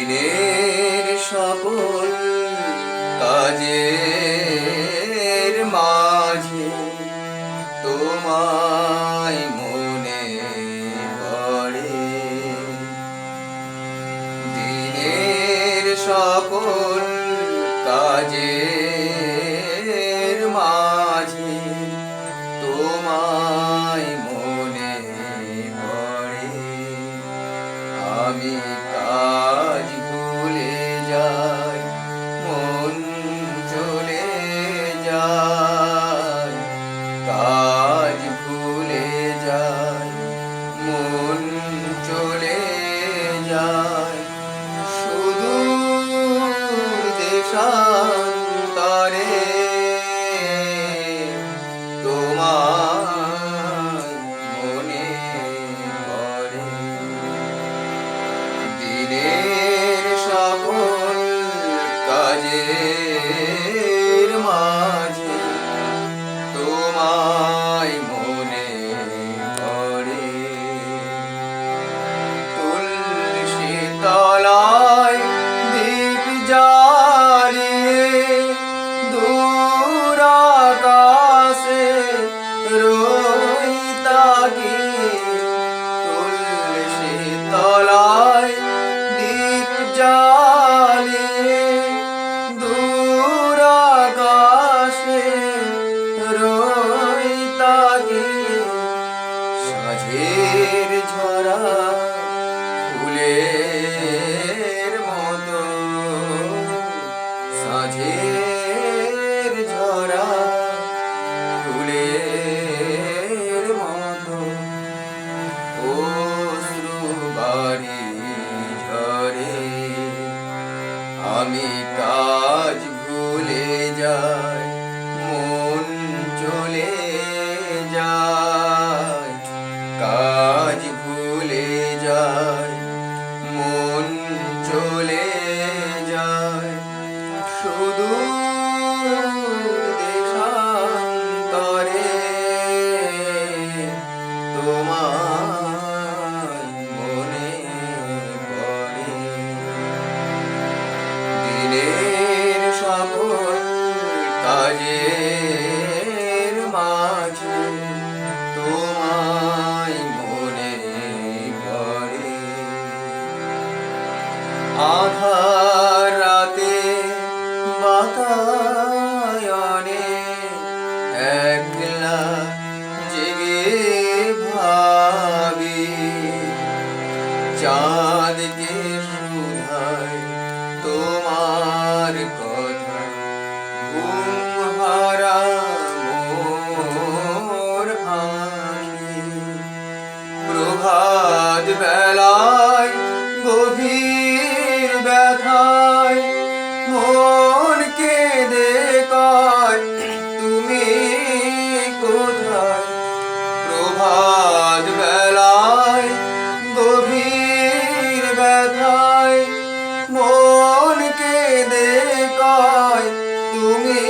দিনের সকল কাজের মাঝে তোমায় মনে পড়ে। দিনের সকল কাজের মাঝে তোমায় মনে পড়ে। আমি কাজ ভুলে যাই, মন চলে যায়। কাজ ভুলে যাই, মন চলে যায়। সুদূর দেশান্তরে তোমায় মনে পড়ে। দিনের সকল কাজের মাঝে তোমায় মনে পড়ে। তুলসী তলায় দীপ জ্বালিয়ে দূর আকাশে রই তাকিয়ে। তুলসী তলায় দীপ জ্বালিয়ে দূর আকাশে রই তাকিয়ে। সাঁঝের ঝরা ফুলের মতো, সাঁঝের ঝরা ফুলের মতো অশ্রু বারি ঝরে। আমি কাজ ভুলে যাই, মন চলে যায়। কাজ ভুলে যাই, মন চলে যায়। সুদূর দেশান্তরে তোমায় মনে পড়ে। দিনের সকল কাজের মাঝে তোমায় মনে পড়ে। আঁধার রাতে বাতায়নে একলা জেগে ভাবি। চাঁদকে শুধাই তোমার কথা, ঘুমহারা মোর আঁখি। প্রভাত বেলায় গভীর ব্যথায় মন কেঁদে কয় তুমি কোথায়। প্রভাত বেলায় গভীর ব্যথায় মন কেঁদে কয় তুমি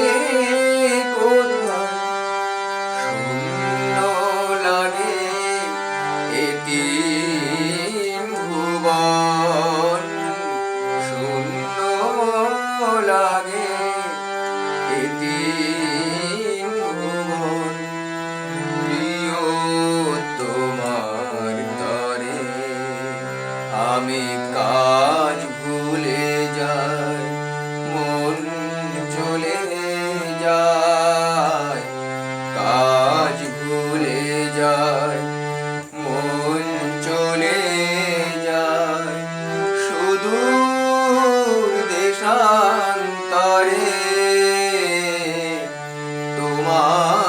কোথায়। শূন্য লাগে এতিম ভুবন, শূন্য লাগে এতিম ভুবন। প্রিয় তোমার তরে আমি কাজ ভুলে যাই, মন চলে যায়। কাজ ভুলে যায়, মন চলে যায়। সুদূর দেশান্তরে তোমার